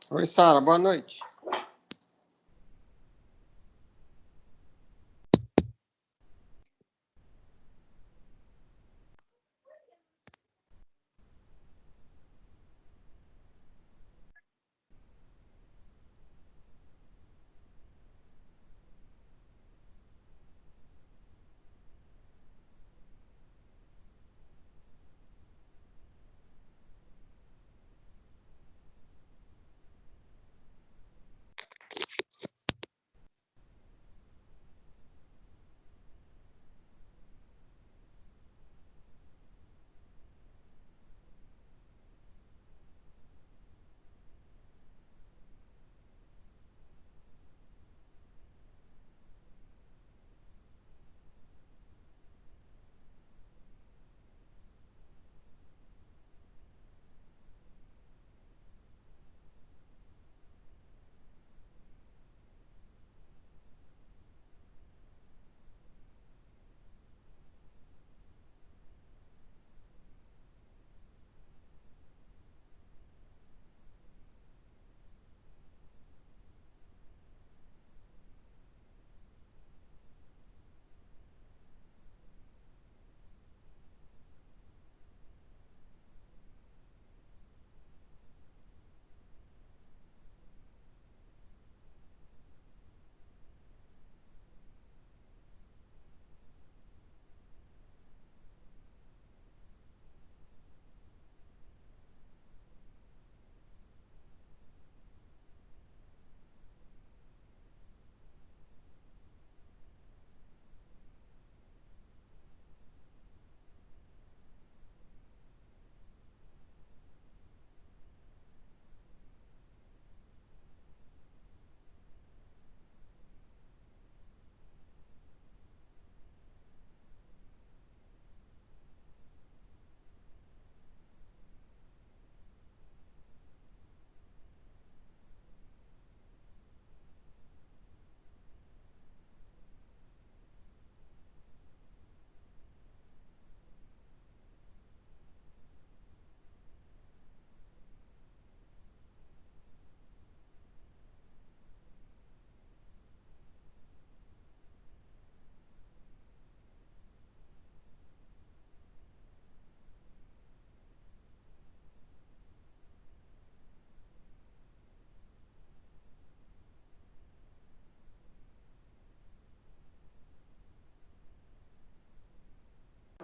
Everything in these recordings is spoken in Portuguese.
Oi, Sara, boa noite.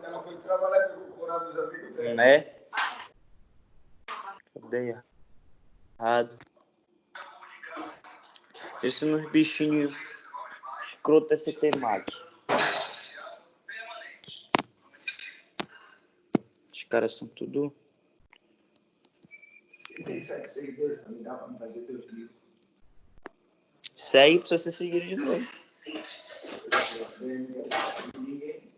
Ela foi trabalhar com o coral dos amigos dela. Né? Dei errado. Isso nos bichinhos escroto esse temaki. Os caras são tudo. Tem 7 seguidores pra me dar pra me fazer teus livros. Segue pra você seguir de novo. Ninguém.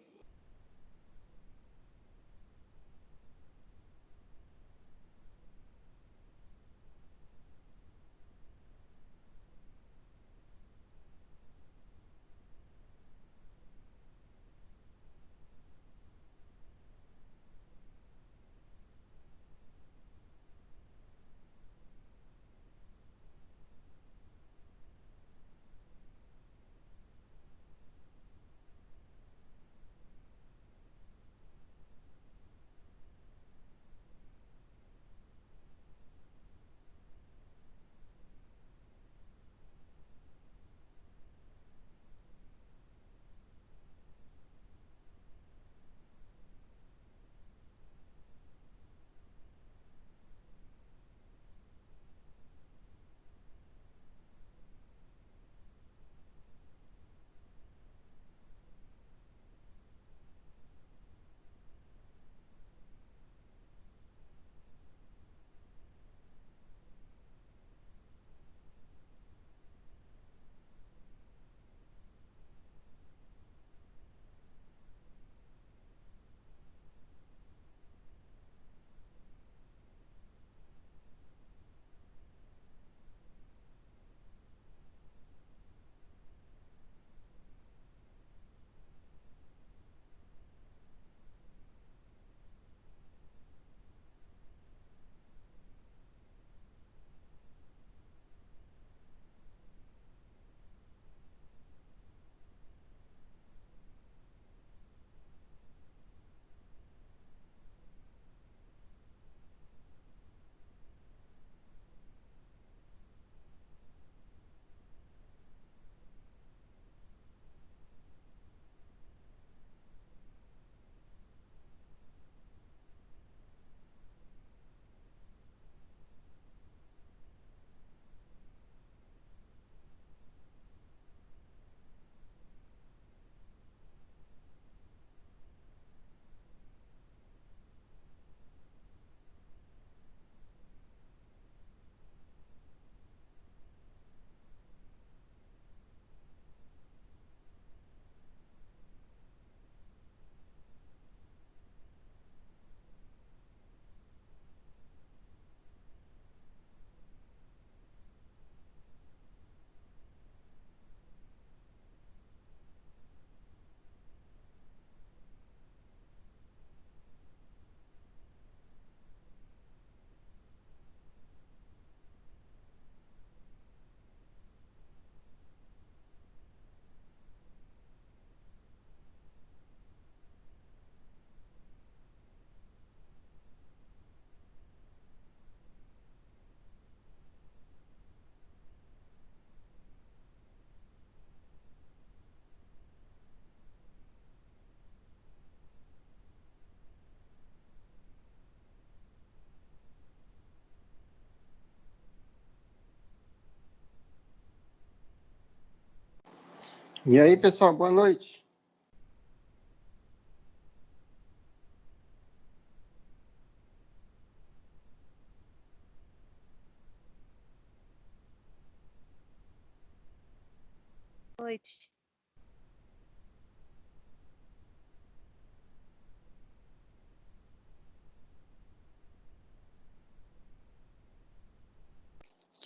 E aí, pessoal, boa noite. Boa noite.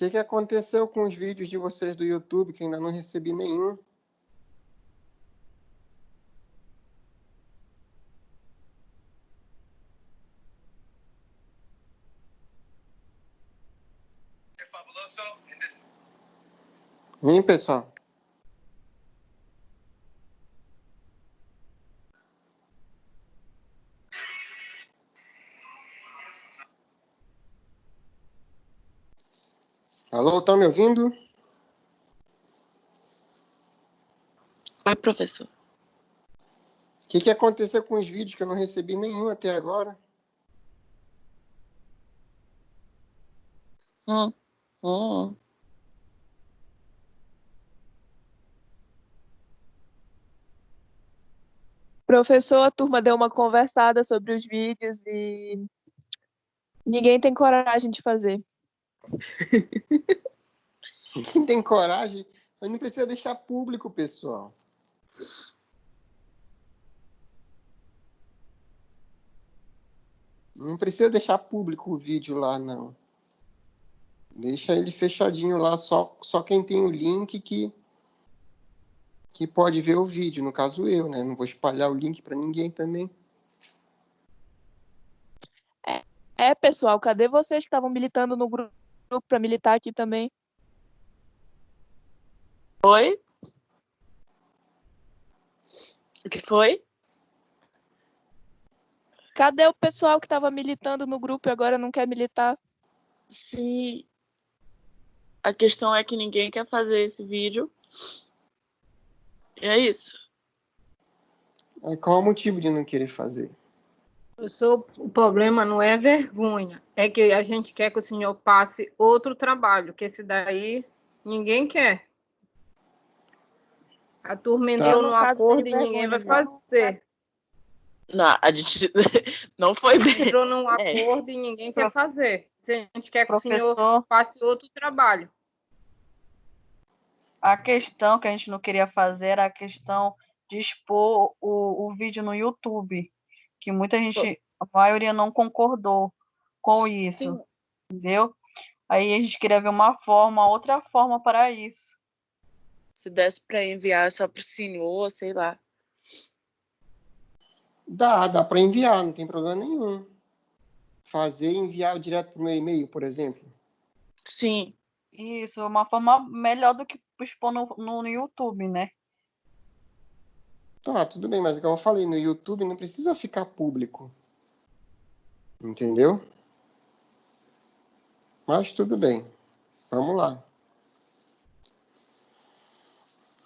O que aconteceu com os vídeos de vocês do YouTube, que ainda não recebi nenhum? Hein, pessoal? Alô, estão me ouvindo? Oi, professor. O que aconteceu com os vídeos que eu não recebi nenhum até agora? Hum, hum. Professor, a turma deu uma conversada sobre os vídeos e ninguém tem coragem de fazer. Quem tem coragem, mas não precisa deixar público, pessoal. Não precisa deixar público o vídeo lá, não. Deixa ele fechadinho lá, só quem tem o link que pode ver o vídeo. No caso, eu, né? Não vou espalhar o link para ninguém também. Pessoal, cadê vocês que estavam militando no grupo para militar aqui também? Oi? O que foi? Cadê o pessoal que estava militando no grupo e agora não quer militar? Sim. A questão é que ninguém quer fazer esse vídeo. E é isso. Aí, qual é o motivo de não querer fazer? O problema não é vergonha, é que a gente quer que o senhor passe outro trabalho, que esse daí ninguém quer. A turma entrou no no caso, acordo tenho e ninguém vai vergonha, não. fazer. Não, a gente não foi bem. Entrou num acordo e ninguém quer fazer. A gente quer que o senhor Professor, passe outro trabalho. a questão que a gente não queria fazer era a questão de expor o vídeo no YouTube, que muita gente, a maioria não concordou com isso, Sim. entendeu? Aí a gente queria ver outra forma para isso. Se desse para enviar só pro senhor, sei lá. Dá para enviar, não tem problema nenhum. Fazer e enviar direto pro meu e-mail, por exemplo. Sim. Isso é uma forma melhor do que expor no YouTube, né? Tá, tudo bem, mas como eu falei, no YouTube não precisa ficar público. Entendeu? Mas tudo bem. Vamos lá.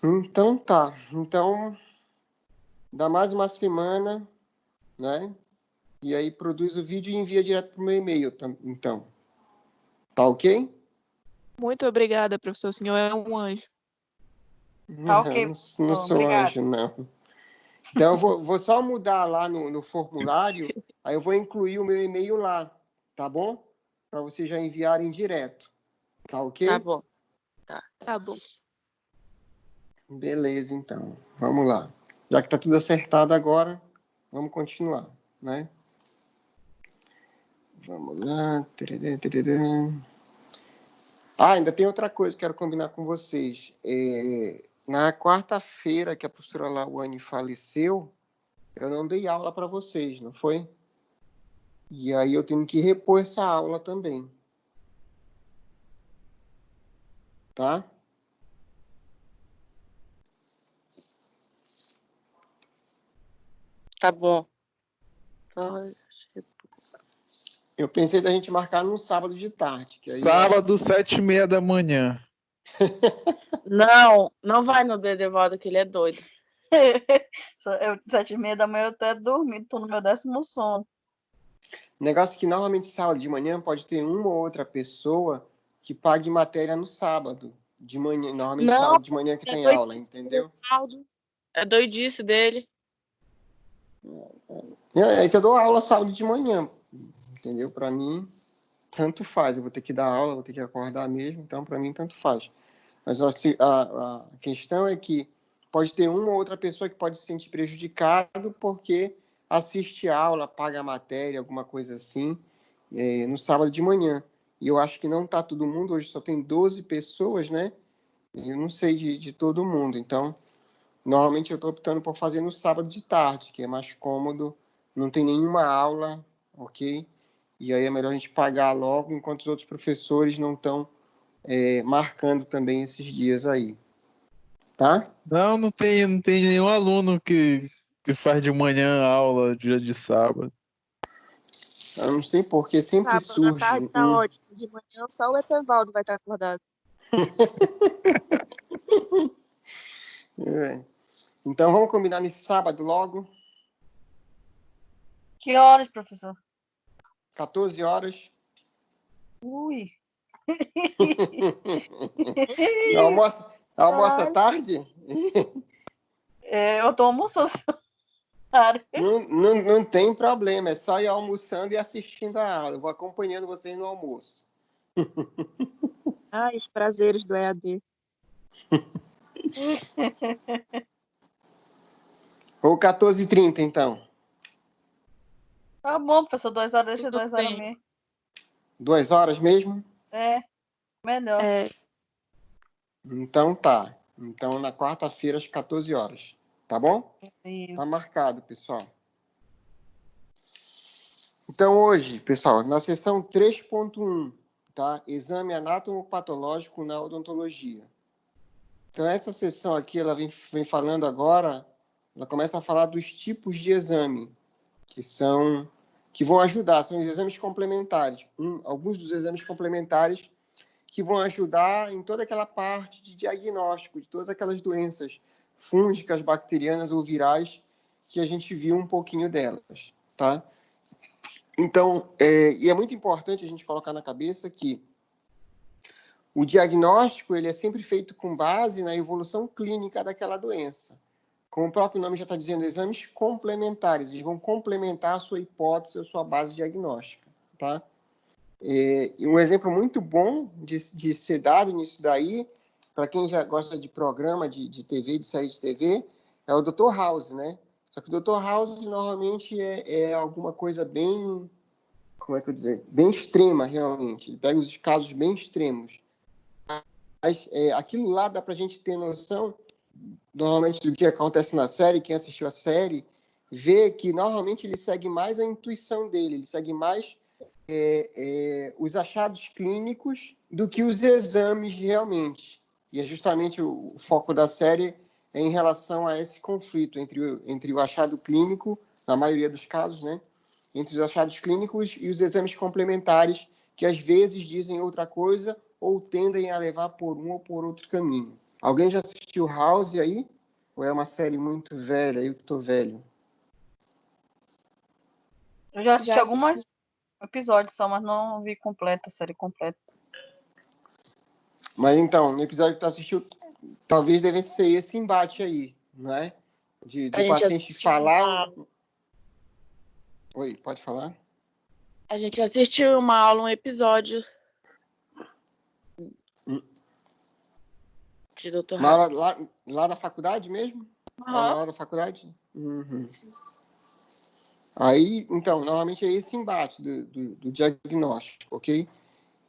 Então tá. Então, dá mais uma semana, né? E aí produz o vídeo e envia direto pro meu e-mail, então. Tá ok? Muito obrigada, professor. O senhor é um anjo. Tá ok, Não professor, sou obrigada. anjo, não. Então, eu vou só mudar lá no formulário, aí eu vou incluir o meu e-mail lá, tá bom? Para vocês já enviarem direto. Tá ok? Tá bom. Tá bom. Beleza, então. Vamos lá. Já que tá tudo acertado agora, vamos continuar, né? Vamos lá. Tarará, tarará. Ainda tem outra coisa que quero combinar com vocês. Na quarta-feira que a professora Lauane faleceu, eu não dei aula para vocês, não foi? E aí eu tenho que repor essa aula também. Tá? Tá bom. Eu pensei da gente marcar num sábado de tarde. Que aí Sábado, 7h30 da manhã. Não vai no Dedevaldo, que ele é doido. 7h30 da manhã eu tô dormindo, tô no meu 10º sono. Negócio que normalmente sábado de manhã pode ter uma ou outra pessoa que pague matéria no sábado. De manhã, normalmente Não, sábado de manhã que é tem aula, doidice do entendeu? Ronaldo. É doidice dele. É que eu dou aula sábado de manhã, entendeu? Para mim, tanto faz. Eu vou ter que dar aula, vou ter que acordar mesmo, então para mim tanto faz. Mas a questão é que pode ter uma ou outra pessoa que pode se sentir prejudicado porque assiste aula, paga a matéria, alguma coisa assim, no sábado de manhã. E eu acho que não está todo mundo, hoje só tem 12 pessoas, né? Eu não sei de todo mundo. Então, normalmente eu estou optando por fazer no sábado de tarde, que é mais cômodo, não tem nenhuma aula, ok? E aí é melhor a gente pagar logo, enquanto os outros professores não estão marcando também esses dias aí, tá? Não tem nenhum aluno que faz de manhã aula dia de sábado. Eu não sei porque sempre Sábado à tarde surge tá ótimo. De manhã só o Etevaldo vai estar acordado. Então vamos combinar nesse sábado logo, Que horas, professor? 14 horas. Ui. Almoça tarde? Eu tô almoçando. Não tem problema, é só ir almoçando e assistindo a aula. Eu vou acompanhando vocês no almoço. Ai, os prazeres do EAD. Ou 14h30, então. Tá bom, professor, 2 horas, deixa Tudo 2 horas bem. mesmo. 2 horas mesmo? Melhor. É, Então tá. Então na quarta-feira às 14 horas. Tá bom? Isso. Tá marcado, pessoal. Então hoje, pessoal, na seção 3.1, tá? Exame anátomo-patológico na odontologia. Então essa seção aqui, ela vem falando agora, ela começa a falar dos tipos de exame, que vão ajudar, são os exames complementares. Alguns dos exames complementares que vão ajudar em toda aquela parte de diagnóstico de todas aquelas doenças fúngicas, bacterianas ou virais que a gente viu um pouquinho delas, tá? Então, e é muito importante a gente colocar na cabeça que o diagnóstico ele é sempre feito com base na evolução clínica daquela doença. Como o próprio nome já está dizendo, exames complementares, eles vão complementar a sua hipótese, a sua base diagnóstica, tá? E um exemplo muito bom de ser dado nisso daí, para quem já gosta de programa de TV, de série de TV, é o Dr. House, né? Só que o Dr. House normalmente é alguma coisa bem, como é que eu dizer, bem extrema realmente. Ele pega os casos bem extremos. Mas aquilo lá dá para a gente ter noção, normalmente, do que acontece na série. Quem assistiu a série vê que normalmente ele segue mais a intuição dele, ele segue mais os achados clínicos do que os exames realmente. E é justamente o foco da série em relação a esse conflito entre o achado clínico, na maioria dos casos, né? Entre os achados clínicos e os exames complementares, que às vezes dizem outra coisa ou tendem a levar por um ou por outro caminho. Alguém já assistiu House aí? Ou é uma série muito velha? Eu que estou velho. Eu já assisti Já alguns episódios só, mas não vi completa, a série completa. Mas então, no episódio que tu assistiu, talvez devesse ser esse embate aí, não é? Do A gente paciente assistiu falar... Oi, pode falar? A gente assistiu uma aula, um episódio de Dr. Na House. aula lá da faculdade mesmo? Aula lá da faculdade? Sim. Aí, então, normalmente é esse embate do diagnóstico, ok?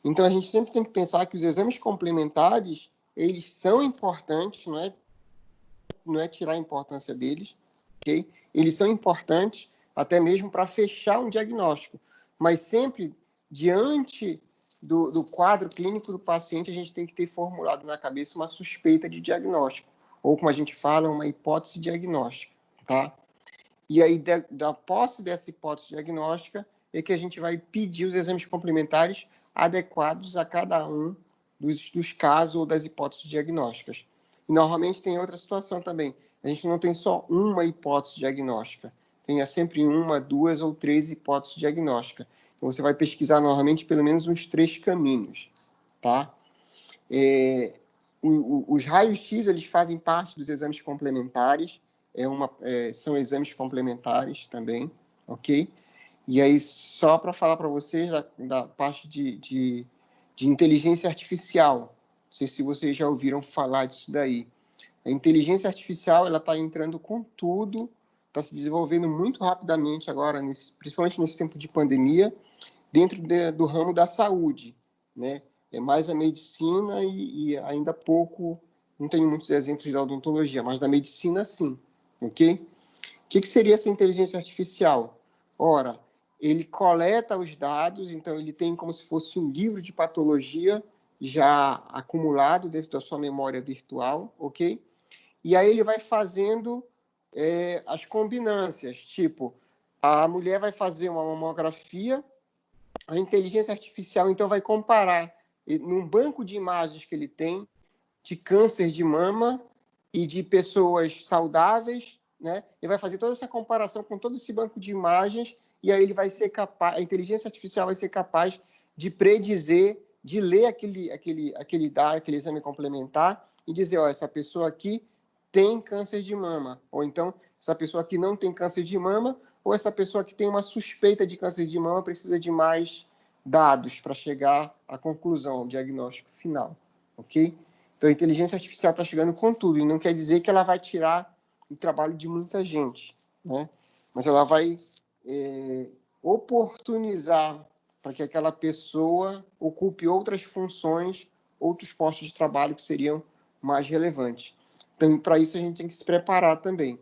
Então, a gente sempre tem que pensar que os exames complementares, eles são importantes, não é tirar a importância deles, ok? Eles são importantes até mesmo para fechar um diagnóstico, mas sempre diante do quadro clínico do paciente, a gente tem que ter formulado na cabeça uma suspeita de diagnóstico, ou como a gente fala, uma hipótese diagnóstica, tá? E aí, da posse dessa hipótese diagnóstica, é que a gente vai pedir os exames complementares adequados a cada um dos casos ou das hipóteses diagnósticas. E, normalmente, tem outra situação também. A gente não tem só uma hipótese diagnóstica. Tem sempre uma, duas ou três hipóteses diagnósticas. Então, você vai pesquisar, normalmente, pelo menos uns 3 caminhos, tá? Os raios-x, eles fazem parte dos exames complementares, são exames complementares também, ok? E aí, só para falar para vocês da parte de inteligência artificial, não sei se vocês já ouviram falar disso daí. A inteligência artificial, ela está entrando com tudo, está se desenvolvendo muito rapidamente agora, principalmente nesse tempo de pandemia, dentro do ramo da saúde, né? É mais a medicina e ainda pouco, não tenho muitos exemplos da odontologia, mas da medicina sim, ok? O que seria essa inteligência artificial? Ora, ele coleta os dados, então ele tem como se fosse um livro de patologia já acumulado dentro da sua memória virtual, ok? E aí ele vai fazendo as combinâncias, tipo, a mulher vai fazer uma mamografia, a inteligência artificial, então, vai comparar num banco de imagens que ele tem de câncer de mama e de pessoas saudáveis, né? Ele vai fazer toda essa comparação com todo esse banco de imagens e aí ele vai ser capaz, a inteligência artificial vai ser capaz de predizer, de ler aquele dado, aquele exame complementar e dizer, ó, essa pessoa aqui tem câncer de mama, ou então essa pessoa aqui não tem câncer de mama, ou essa pessoa que tem uma suspeita de câncer de mama precisa de mais dados para chegar à conclusão, ao diagnóstico final, ok? Então, a inteligência artificial está chegando com tudo, e não quer dizer que ela vai tirar o trabalho de muita gente, né? Mas ela vai oportunizar para que aquela pessoa ocupe outras funções, outros postos de trabalho que seriam mais relevantes. Então, para isso, a gente tem que se preparar também.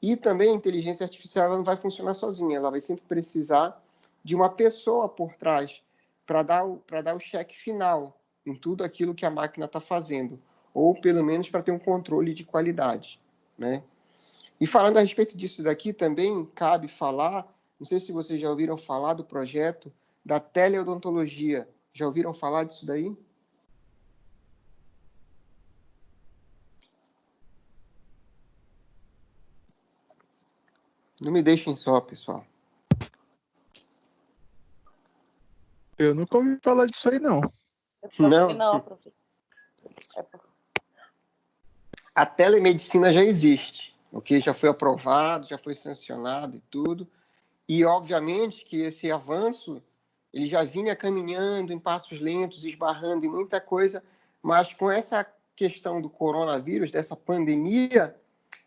E também a inteligência artificial ela não vai funcionar sozinha, ela vai sempre precisar de uma pessoa por trás para dar o cheque final em tudo aquilo que a máquina está fazendo, ou pelo menos para ter um controle de qualidade, né? E falando a respeito disso daqui, também cabe falar, não sei se vocês já ouviram falar do projeto da teleodontologia. Já ouviram falar disso daí? Não me deixem só, pessoal. Eu nunca ouvi falar disso aí, não. Não, professor. A telemedicina já existe, ok? Já foi aprovado, já foi sancionado e tudo. E, obviamente, que esse avanço ele já vinha caminhando em passos lentos, esbarrando em muita coisa, mas com essa questão do coronavírus, dessa pandemia,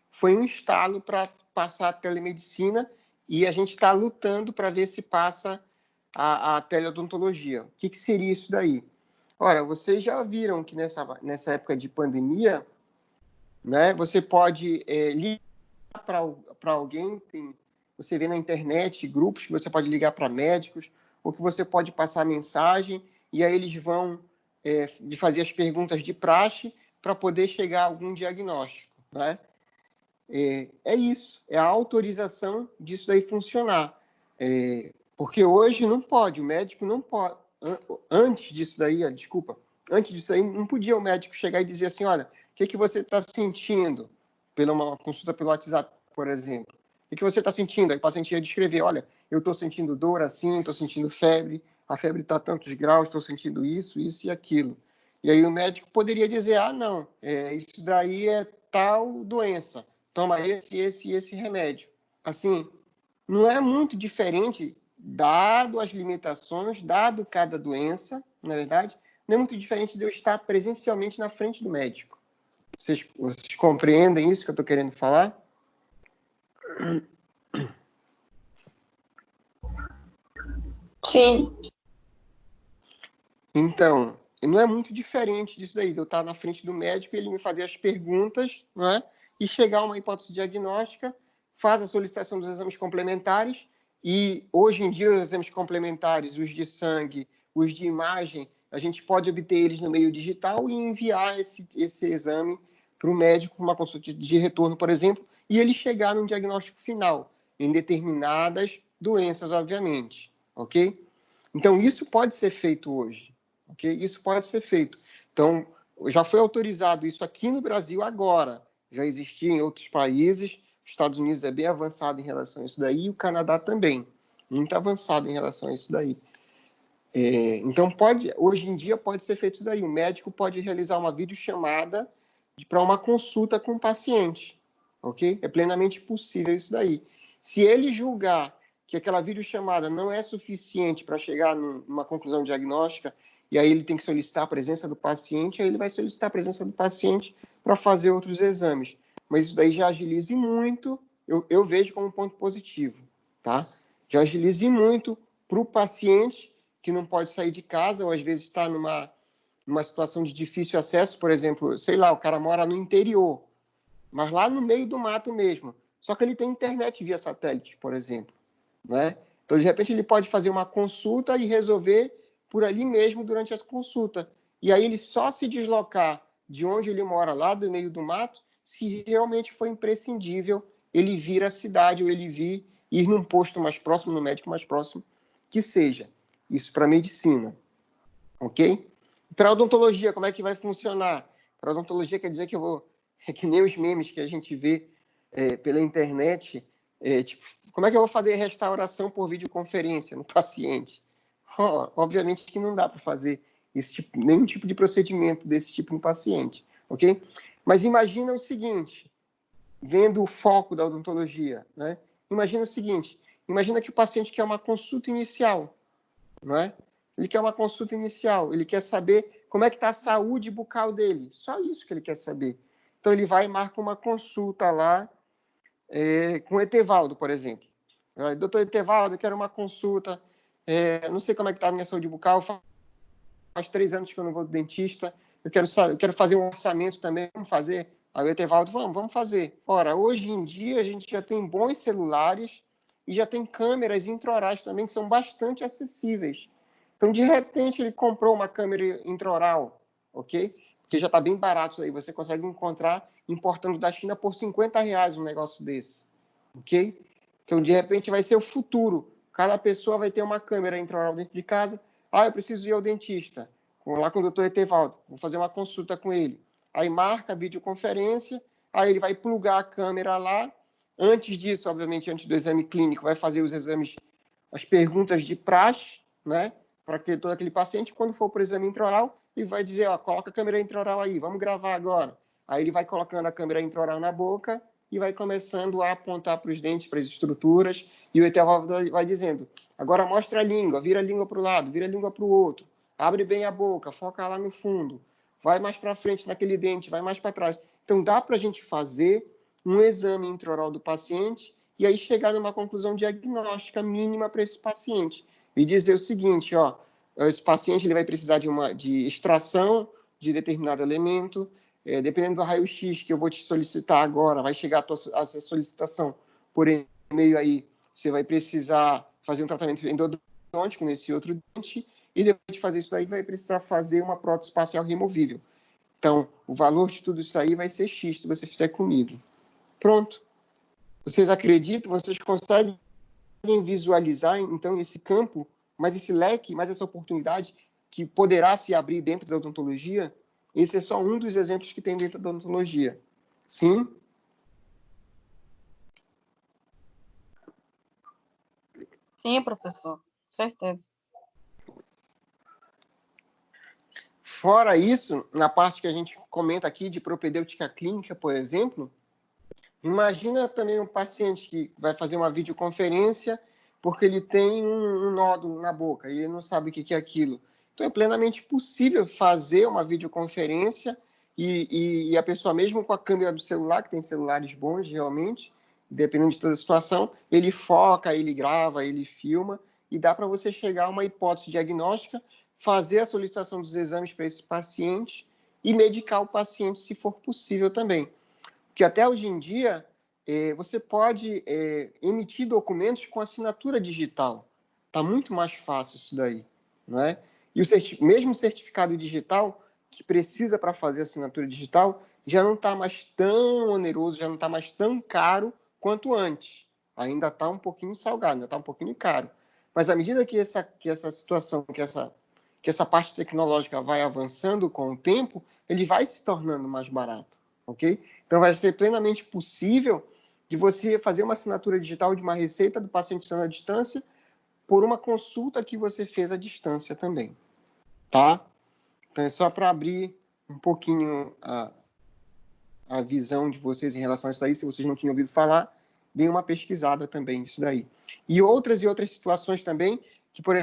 foi um estalo para passar a telemedicina e a gente está lutando para ver se passa a teleodontologia. O que seria isso daí? Ora, vocês já viram que nessa época de pandemia, né, você pode ligar para alguém, você vê na internet grupos que você pode ligar para médicos, ou que você pode passar mensagem, e aí eles vão lhe fazer as perguntas de praxe para poder chegar a algum diagnóstico, né? É isso, é a autorização disso daí funcionar. Porque hoje não pode, o médico não pode. Antes disso daí, não podia o médico chegar e dizer assim, olha, o que você está sentindo? Pela uma consulta pelo WhatsApp, por exemplo. O que você está sentindo? Aí o paciente ia descrever, olha, eu estou sentindo dor assim, estou sentindo febre, a febre está a tantos graus, estou sentindo isso, isso e aquilo. E aí o médico poderia dizer, não, isso daí é tal doença, toma esse remédio. Assim, não é muito diferente, dado as limitações, dado cada doença, na verdade, não é muito diferente de eu estar presencialmente na frente do médico. Vocês compreendem isso que eu estou querendo falar? Sim. Então, não é muito diferente disso daí, de eu estar na frente do médico e ele me fazer as perguntas, né, e chegar a uma hipótese diagnóstica, faz a solicitação dos exames complementares, e hoje em dia os exames complementares, os de sangue, os de imagem, a gente pode obter eles no meio digital e enviar esse exame para o médico, uma consulta de retorno, por exemplo, e ele chegar num diagnóstico final, em determinadas doenças, obviamente, ok? Então, isso pode ser feito hoje, ok? Isso pode ser feito. Então, já foi autorizado isso aqui no Brasil agora, já existia em outros países, os Estados Unidos é bem avançado em relação a isso daí, e o Canadá também, muito avançado em relação a isso daí. Então, hoje em dia pode ser feito isso daí. O médico pode realizar uma videochamada para uma consulta com o paciente, ok? É plenamente possível isso daí. Se ele julgar que aquela videochamada não é suficiente para chegar numa conclusão diagnóstica, e aí ele tem que solicitar a presença do paciente, aí ele vai solicitar a presença do paciente para fazer outros exames. Mas isso daí já agilize muito, eu vejo como um ponto positivo, tá? Já agilize muito para o paciente que não pode sair de casa, ou às vezes está numa situação de difícil acesso, por exemplo, sei lá, o cara mora no interior, mas lá no meio do mato mesmo, só que ele tem internet via satélite, por exemplo, né? Então, de repente, ele pode fazer uma consulta e resolver por ali mesmo durante essa consulta. E aí ele só se deslocar de onde ele mora, lá do meio do mato, se realmente for imprescindível ele vir à cidade ou ele ir num posto mais próximo, no médico mais próximo, que seja. Isso para medicina, ok? Para odontologia, como é que vai funcionar? Para odontologia quer dizer que é que nem os memes que a gente vê pela internet, tipo, como é que eu vou fazer restauração por videoconferência no paciente? Obviamente que não dá para fazer nenhum tipo de procedimento desse tipo no paciente, ok? Mas imagina o seguinte, vendo o foco da odontologia, né? Imagina o seguinte, imagina que o paciente quer uma consulta inicial, não é? Ele quer uma consulta inicial, ele quer saber como é que está a saúde bucal dele, só isso que ele quer saber. Então ele vai e marca uma consulta lá com o Etevaldo, por exemplo. Doutor Etevaldo, eu quero uma consulta, não sei como é que está a minha saúde bucal, faz 3 anos que eu não vou ao dentista, eu quero fazer um orçamento também, vamos fazer? Aí o Etevaldo, vamos fazer. Ora, hoje em dia a gente já tem bons celulares e já tem câmeras intraorais também que são bastante acessíveis. Então, de repente, ele comprou uma câmera intraoral, ok? Porque já está bem barato isso aí. Você consegue encontrar importando da China por R$50 um negócio desse, ok? Então, de repente, vai ser o futuro. Cada pessoa vai ter uma câmera intraoral dentro de casa. Eu preciso ir ao dentista. Vou lá com o doutor Etevaldo, vou fazer uma consulta com ele. Aí marca a videoconferência, aí ele vai plugar a câmera lá. Antes disso, obviamente, antes do exame clínico, vai fazer os exames, as perguntas de praxe, né? Para ter todo aquele paciente, quando for para o exame intraoral, ele vai dizer, coloca a câmera intraoral aí, vamos gravar agora. Aí ele vai colocando a câmera intraoral na boca e vai começando a apontar para os dentes, para as estruturas, e o Etevaldo vai dizendo, agora mostra a língua, vira a língua para o lado, vira a língua para o outro, abre bem a boca, foca lá no fundo, vai mais para frente naquele dente, vai mais para trás. Então, dá para a gente fazer um exame intraoral do paciente e aí chegar numa conclusão diagnóstica mínima para esse paciente. E dizer o seguinte, esse paciente ele vai precisar de extração de determinado elemento, dependendo do raio-x que eu vou te solicitar agora, vai chegar a sua solicitação por e-mail aí, você vai precisar fazer um tratamento endodôntico nesse outro dente, e depois de fazer isso daí, vai precisar fazer uma prótese facial removível. Então, o valor de tudo isso aí vai ser X, se você fizer comigo. Pronto. Vocês acreditam? Vocês conseguem visualizar, então, esse campo, mais esse leque, mais essa oportunidade que poderá se abrir dentro da odontologia? Esse é só um dos exemplos que tem dentro da odontologia. Sim? Sim, professor. Com certeza. Fora isso, na parte que a gente comenta aqui de propedêutica clínica, por exemplo, imagina também um paciente que vai fazer uma videoconferência porque ele tem um nódulo na boca e ele não sabe o que é aquilo. Então, é plenamente possível fazer uma videoconferência e a pessoa, mesmo com a câmera do celular, que tem celulares bons realmente, dependendo de toda a situação, ele foca, ele grava, ele filma e dá para você chegar a uma hipótese diagnóstica, fazer a solicitação dos exames para esse paciente e medicar o paciente se for possível também. Porque até hoje em dia, você pode emitir documentos com assinatura digital. Está muito mais fácil isso daí, não é? E o mesmo certificado digital, que precisa para fazer assinatura digital, já não está mais tão oneroso, já não está mais tão caro quanto antes. Ainda está um pouquinho salgado, ainda está um pouquinho caro. Mas à medida que essa situação, que essa parte tecnológica vai avançando com o tempo, ele vai se tornando mais barato, ok? Então, vai ser plenamente possível de você fazer uma assinatura digital de uma receita do paciente estando à distância, por uma consulta que você fez à distância também, tá? Então, é só para abrir um pouquinho a visão de vocês em relação a isso aí. Se vocês não tinham ouvido falar, deem uma pesquisada também nisso daí. E outras situações também, que, por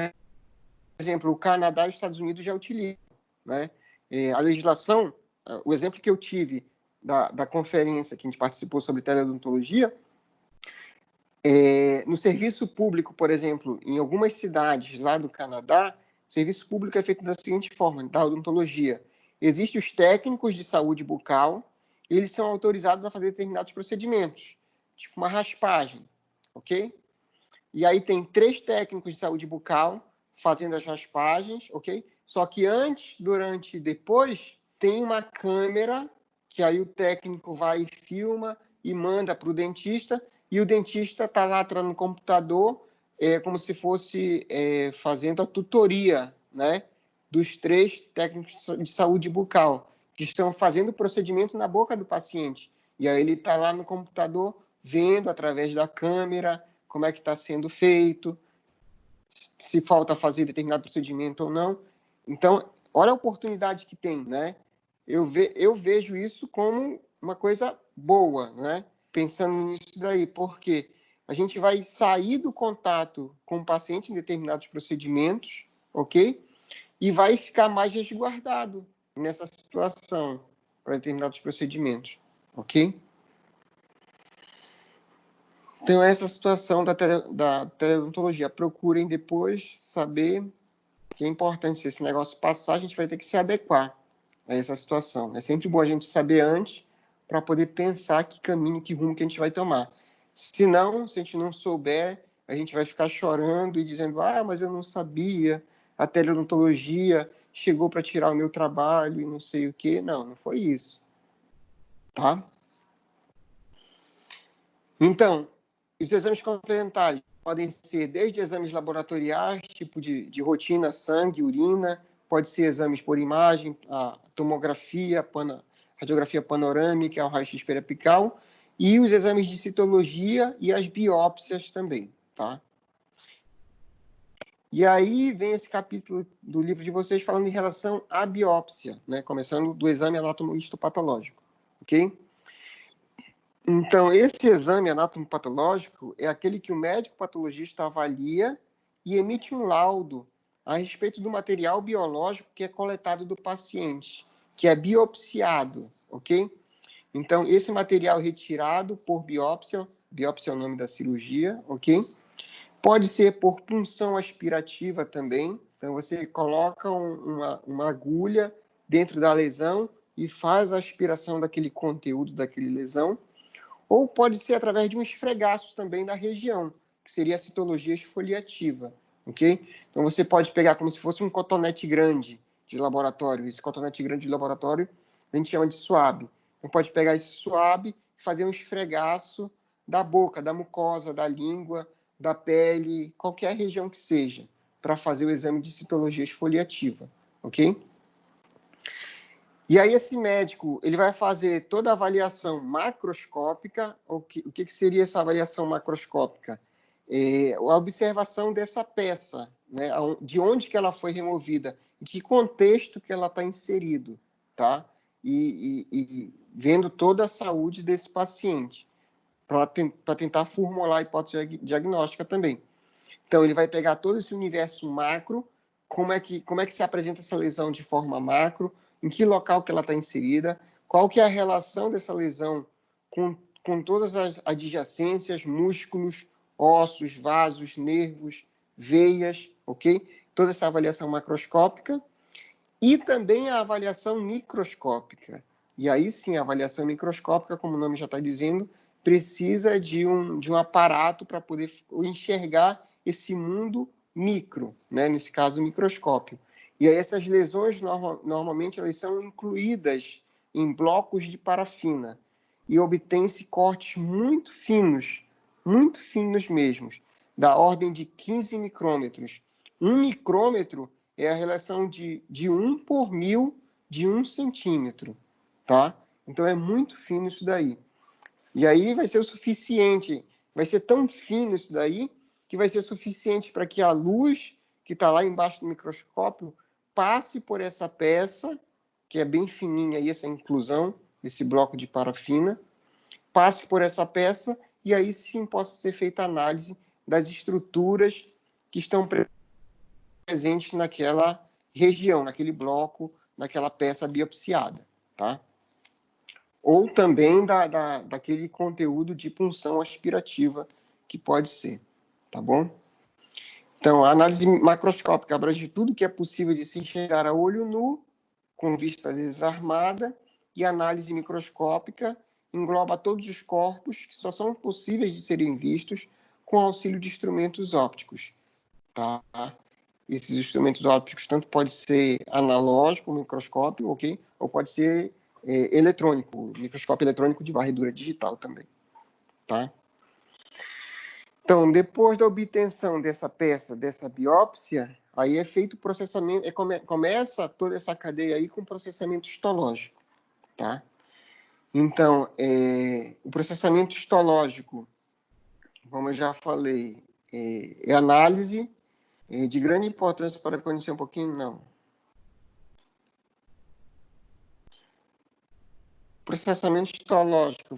exemplo, o Canadá e os Estados Unidos já utilizam, né? A legislação, o exemplo que eu tive da conferência que a gente participou sobre teleodontologia, no serviço público, por exemplo, em algumas cidades lá do Canadá, o serviço público é feito da seguinte forma, da odontologia. Existem os técnicos de saúde bucal, e eles são autorizados a fazer determinados procedimentos, tipo uma raspagem, ok? E aí tem 3 técnicos de saúde bucal fazendo as raspagens, ok? Só que antes, durante e depois, tem uma câmera que aí o técnico vai e filma e manda para o dentista, e o dentista está lá atrás no computador, como se fosse fazendo a tutoria, né, dos 3 técnicos de saúde bucal, que estão fazendo o procedimento na boca do paciente. E aí ele está lá no computador, vendo através da câmera como é que está sendo feito, se falta fazer determinado procedimento ou não. Então, olha a oportunidade que tem, né? Eu vejo isso como uma coisa boa, né? Pensando nisso daí, porque a gente vai sair do contato com o paciente em determinados procedimentos, ok? E vai ficar mais resguardado nessa situação para determinados procedimentos, ok? Então, essa situação da teleodontologia. Procurem depois saber que é importante, se esse negócio passar, a gente vai ter que se adequar a essa situação. É sempre bom a gente saber antes para poder pensar que caminho, que rumo que a gente vai tomar. Se não, se a gente não souber, a gente vai ficar chorando e dizendo, mas eu não sabia, a teleodontologia chegou para tirar o meu trabalho e não sei o quê. Não foi isso. Tá? Então, os exames complementares podem ser desde exames laboratoriais, tipo de rotina, sangue, urina, pode ser exames por imagem, a tomografia, radiografia panorâmica, o raio-x periapical, e os exames de citologia e as biópsias também, tá? E aí vem esse capítulo do livro de vocês falando em relação à biópsia, né? Começando do exame anatomopatológico, ok? Então, esse exame anatomopatológico é aquele que o médico patologista avalia e emite um laudo a respeito do material biológico que é coletado do paciente, que é biopsiado, ok? Então, esse material retirado por biópsia é o nome da cirurgia, ok? Pode ser por punção aspirativa também, então você coloca uma agulha dentro da lesão e faz a aspiração daquele conteúdo daquele lesão, ou pode ser através de um esfregaço também da região, que seria a citologia esfoliativa, ok? Então, você pode pegar como se fosse um cotonete grande de laboratório. Esse cotonete grande de laboratório a gente chama de suave. Então, pode pegar esse suave e fazer um esfregaço da boca, da mucosa, da língua, da pele, qualquer região que seja, para fazer o exame de citologia esfoliativa, ok? E aí esse médico, ele vai fazer toda a avaliação macroscópica. O que seria essa avaliação macroscópica? A observação dessa peça, né? De onde que ela foi removida, em que contexto que ela está inserido, tá? E vendo toda a saúde desse paciente, para tentar formular a hipótese diagnóstica também. Então, ele vai pegar todo esse universo macro, como é que se apresenta essa lesão de forma macro, em que local que ela está inserida, qual que é a relação dessa lesão com todas as adjacências, músculos, ossos, vasos, nervos, veias, ok? Toda essa avaliação macroscópica e também a avaliação microscópica. E aí sim, a avaliação microscópica, como o nome já está dizendo, precisa de um aparato para poder enxergar esse mundo micro, né? Nesse caso, o microscópio. E aí essas lesões, normalmente, elas são incluídas em blocos de parafina e obtém-se cortes muito finos mesmo, da ordem de 15 micrômetros. 1 micrômetro é a relação de 1 por 1000 de 1 centímetro, tá? Então, é muito fino isso daí. E aí vai ser o suficiente, vai ser tão fino isso daí, que vai ser suficiente para que a luz que está lá embaixo do microscópio passe por essa peça, que é bem fininha aí, essa inclusão, esse bloco de parafina, passe por essa peça e aí sim possa ser feita a análise das estruturas que estão presentes naquela região, naquele bloco, naquela peça biopsiada, tá? Ou também daquele conteúdo de punção aspirativa que pode ser, tá bom? Então, a análise macroscópica abrange tudo que é possível de se enxergar a olho nu, com vista desarmada, e a análise microscópica engloba todos os corpos que só são possíveis de serem vistos com auxílio de instrumentos ópticos, tá? Esses instrumentos ópticos tanto pode ser analógico, microscópio, ok? Ou pode ser eletrônico, microscópio eletrônico de varredura digital também, tá? Então, depois da obtenção dessa peça, dessa biópsia, aí é feito o processamento, começa toda essa cadeia aí com processamento histológico, tá? Então, o processamento histológico, como eu já falei, é análise de grande importância para conhecer um pouquinho, não. O processamento histológico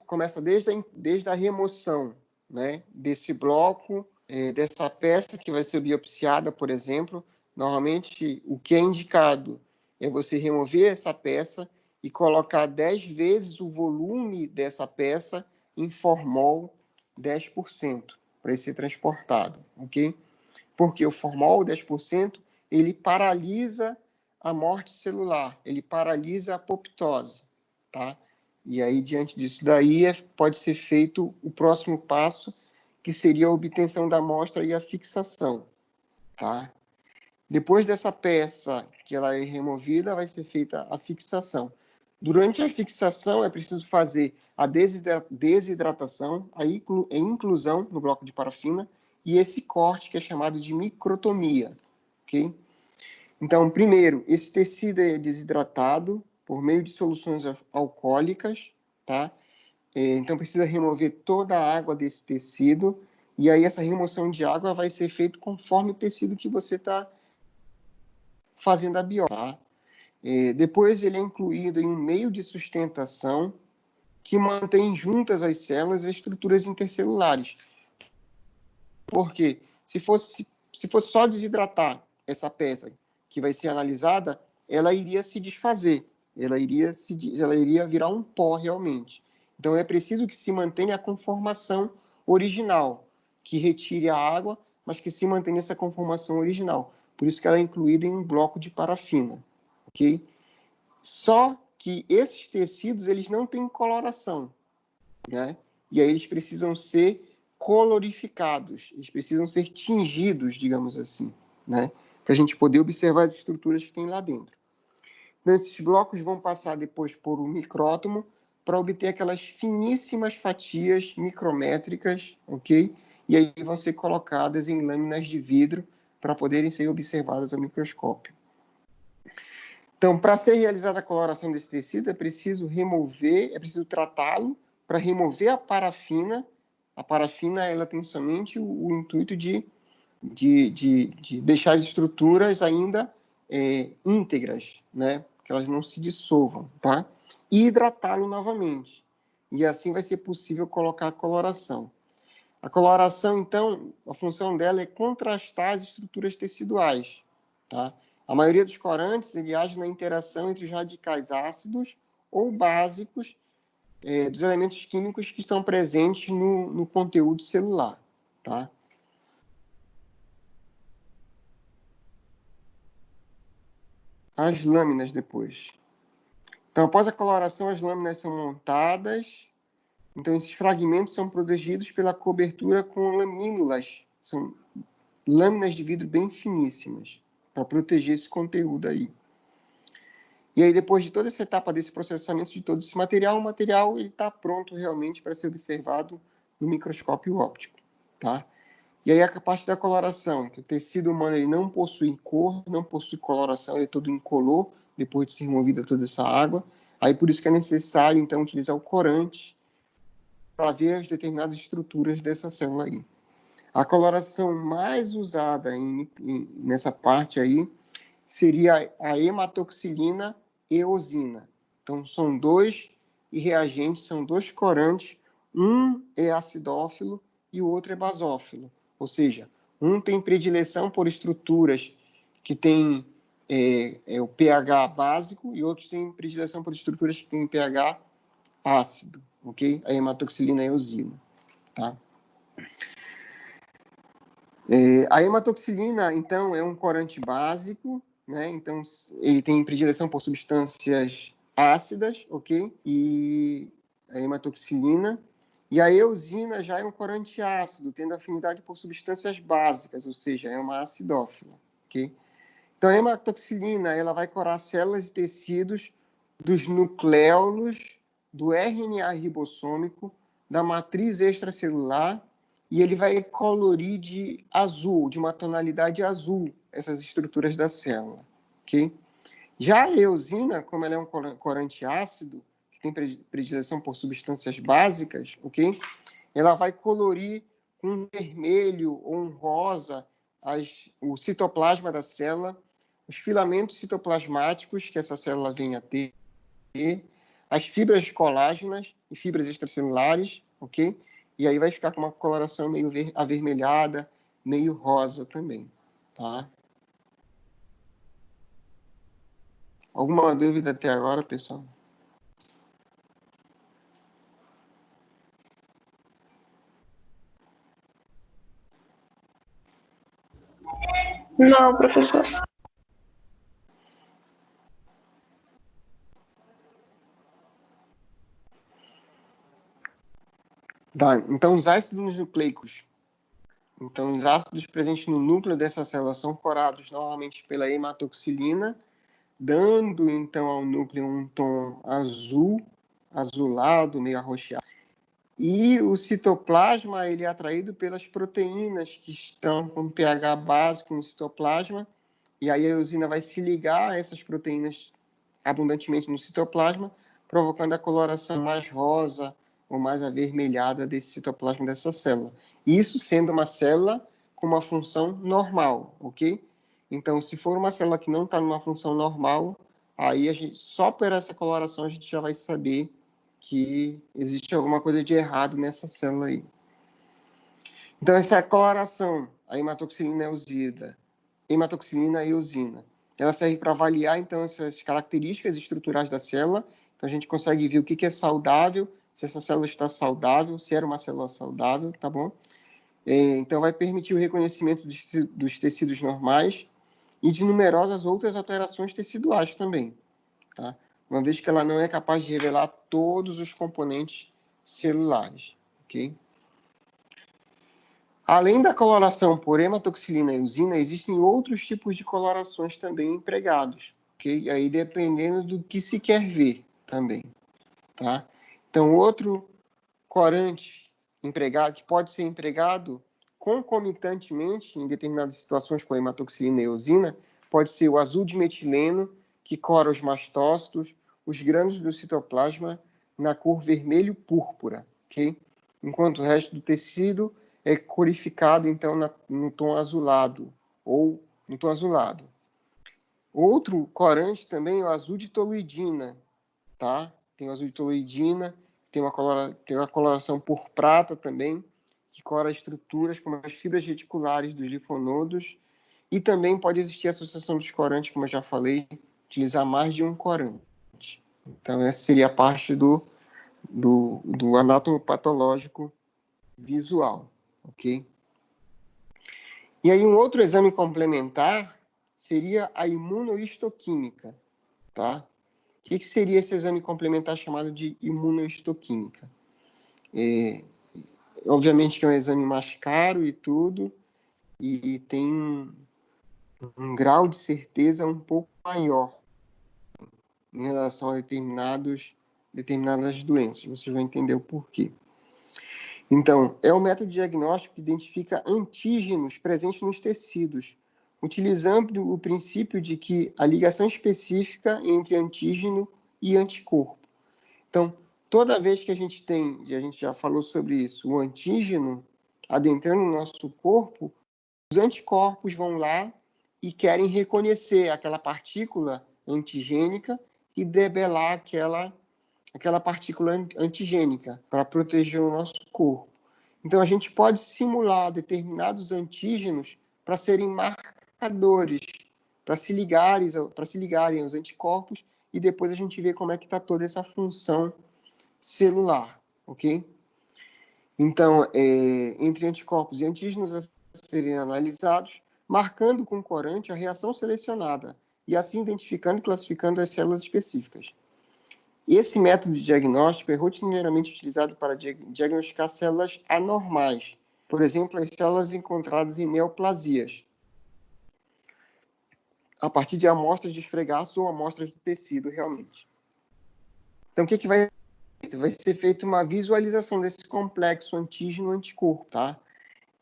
começa desde a remoção, né, desse bloco, dessa peça que vai ser biopsiada, por exemplo. Normalmente, o que é indicado é você remover essa peça e colocar 10 vezes o volume dessa peça em formol 10% para ser transportado, ok? Porque o formol 10%, ele paralisa a morte celular, ele paralisa a apoptose, tá? E aí, diante disso daí, pode ser feito o próximo passo, que seria a obtenção da amostra e a fixação, tá? Depois dessa peça que ela é removida, vai ser feita a fixação. Durante a fixação, é preciso fazer a desidratação, a inclusão no bloco de parafina e esse corte que é chamado de microtomia, ok? Então, primeiro, esse tecido é desidratado por meio de soluções alcoólicas, tá? Então, precisa remover toda a água desse tecido, e aí essa remoção de água vai ser feita conforme o tecido que você está fazendo a biópsia, tá? Depois, ele é incluído em um meio de sustentação que mantém juntas as células e as estruturas intercelulares. Porque se fosse só desidratar essa peça que vai ser analisada, ela iria se desfazer, ela iria virar um pó realmente. Então, é preciso que se mantenha a conformação original, que retire a água, mas que se mantenha essa conformação original. Por isso que ela é incluída em um bloco de parafina, ok? Só que esses tecidos, eles não têm coloração, né? E aí eles precisam ser colorificados, eles precisam ser tingidos, digamos assim, né? Para a gente poder observar as estruturas que tem lá dentro. Então, esses blocos vão passar depois por um micrótomo para obter aquelas finíssimas fatias micrométricas, ok? E aí vão ser colocadas em lâminas de vidro para poderem ser observadas ao microscópio. Então, para ser realizada a coloração desse tecido, é preciso tratá-lo para remover a parafina. A parafina, ela tem somente o intuito de deixar as estruturas ainda íntegras, né? Que elas não se dissolvam, tá? E hidratá-lo novamente. E assim vai ser possível colocar a coloração. A coloração, então, a função dela é contrastar as estruturas teciduais, tá? A maioria dos corantes, ele age na interação entre os radicais ácidos ou básicos dos elementos químicos que estão presentes no conteúdo celular, tá? As lâminas depois. Então, após a coloração, as lâminas são montadas. Então, esses fragmentos são protegidos pela cobertura com lamínulas. São lâminas de vidro bem finíssimas, para proteger esse conteúdo aí. E aí, depois de toda essa etapa desse processamento de todo esse material, o material está pronto realmente para ser observado no microscópio óptico, tá? E aí, a parte da coloração, que o tecido humano ele não possui cor, não possui coloração, ele é todo incolor, depois de ser removida toda essa água. Aí, por isso que é necessário, então, utilizar o corante para ver as determinadas estruturas dessa célula aí. A coloração mais usada nessa parte aí seria a hematoxilina eosina. Então, são dois reagentes, são dois corantes, um é acidófilo e o outro é basófilo. Ou seja, um tem predileção por estruturas que têm o pH básico e outros têm predileção por estruturas que têm pH ácido, ok? A hematoxilina eosina, tá? A hematoxilina, então, é um corante básico, né? Então, ele tem predileção por substâncias ácidas, ok? E a hematoxilina. E a eosina já é um corante ácido, tendo afinidade por substâncias básicas, ou seja, é uma acidófila, ok? Então, a hematoxilina, ela vai corar células e tecidos dos nucleolos, do RNA ribossômico, da matriz extracelular, e ele vai colorir de azul, de uma tonalidade azul, essas estruturas da célula, ok? Já a eosina, como ela é um corante ácido, que tem predileção por substâncias básicas, ok? Ela vai colorir com um vermelho ou um rosa o citoplasma da célula, os filamentos citoplasmáticos que essa célula vem a ter, as fibras colágenas e fibras extracelulares, ok? E aí vai ficar com uma coloração meio avermelhada, meio rosa também, tá? Alguma dúvida até agora, pessoal? Não, professor. Tá, então os ácidos nucleicos. Então, os ácidos presentes no núcleo dessa célula são corados normalmente pela hematoxilina, dando, então, ao núcleo um tom azul, azulado, meio arroxeado. E o citoplasma, ele é atraído pelas proteínas que estão com pH básico no citoplasma, e aí a eosina vai se ligar a essas proteínas abundantemente no citoplasma, provocando a coloração mais rosa ou mais avermelhada desse citoplasma dessa célula. Isso sendo uma célula com uma função normal, ok? Então, se for uma célula que não está numa função normal, aí a gente, só por essa coloração a gente já vai saber que existe alguma coisa de errado nessa célula aí. Então, essa é a coloração, a hematoxilina eosina. Ela serve para avaliar, então, essas características estruturais da célula. Então, a gente consegue ver o que é saudável, se essa célula está saudável, se era uma célula saudável, tá bom? Então, vai permitir o reconhecimento dos tecidos normais e de numerosas outras alterações teciduais também, tá? Uma vez que ela não é capaz de revelar todos os componentes celulares, ok? Além da coloração por hematoxilina eosina, existem outros tipos de colorações também empregados, ok? Aí dependendo do que se quer ver também, tá? Então, outro corante empregado, que pode ser empregado concomitantemente em determinadas situações com a hematoxilina eosina, pode ser o azul de metileno, que cora os mastócitos, os grânulos do citoplasma na cor vermelho-púrpura, ok? Enquanto o resto do tecido é corificado, então, no tom azulado, ou no tom azulado. Outro corante também é o azul de toluidina, tá? Tem o azul de toluidina, tem uma coloração por prata também, que cora estruturas como as fibras reticulares dos linfonodos, e também pode existir a associação dos corantes, como eu já falei, utilizar mais de um corante. Então, essa seria a parte do anatomopatológico visual, ok? E aí, um outro exame complementar seria a imunohistoquímica, tá? O que seria esse exame complementar chamado de imunohistoquímica? Obviamente que é um exame mais caro e tudo, e tem um grau de certeza um pouco maior em relação a determinadas doenças. Vocês vão entender o porquê. Então, é um método diagnóstico que identifica antígenos presentes nos tecidos, utilizando o princípio de que a ligação específica entre antígeno e anticorpo. Então, toda vez que a gente tem, e a gente já falou sobre isso, o antígeno, adentrando o nosso corpo, os anticorpos vão lá e querem reconhecer aquela partícula antigênica e debelar aquela partícula antigênica para proteger o nosso corpo. Então, a gente pode simular determinados antígenos para serem marcadores, para se ligarem aos anticorpos, e depois a gente vê como é que está toda essa função celular, ok? Então, entre anticorpos e antígenos a serem analisados, marcando com corante a reação selecionada, e assim identificando e classificando as células específicas. Esse método de diagnóstico é rotineiramente utilizado para diagnosticar células anormais, por exemplo, as células encontradas em neoplasias, a partir de amostras de esfregaço ou amostras do tecido, realmente. Então, o que vai ser feito? Vai ser feita uma visualização desse complexo antígeno-anticorpo, tá?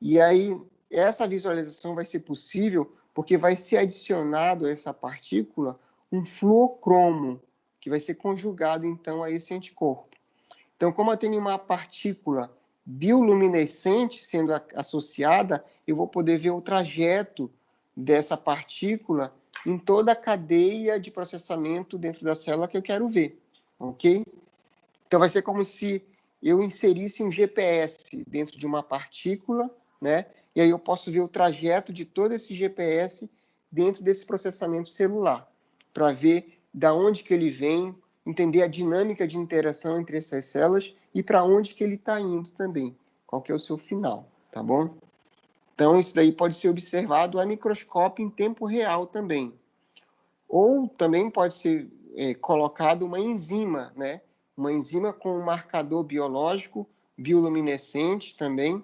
E aí, essa visualização vai ser possível porque vai ser adicionado a essa partícula um fluocromo, que vai ser conjugado, então, a esse anticorpo. Então, como eu tenho uma partícula bioluminescente sendo associada, eu vou poder ver o trajeto dessa partícula em toda a cadeia de processamento dentro da célula que eu quero ver, ok? Então, vai ser como se eu inserisse um GPS dentro de uma partícula, né? E aí eu posso ver o trajeto de todo esse GPS dentro desse processamento celular, para ver da onde que ele vem, entender a dinâmica de interação entre essas células e para onde que ele está indo também, qual que é o seu final, tá bom? Então, isso daí pode ser observado a microscópio em tempo real também. Ou também pode ser colocado uma enzima, né? Uma enzima com um marcador biológico, bioluminescente também.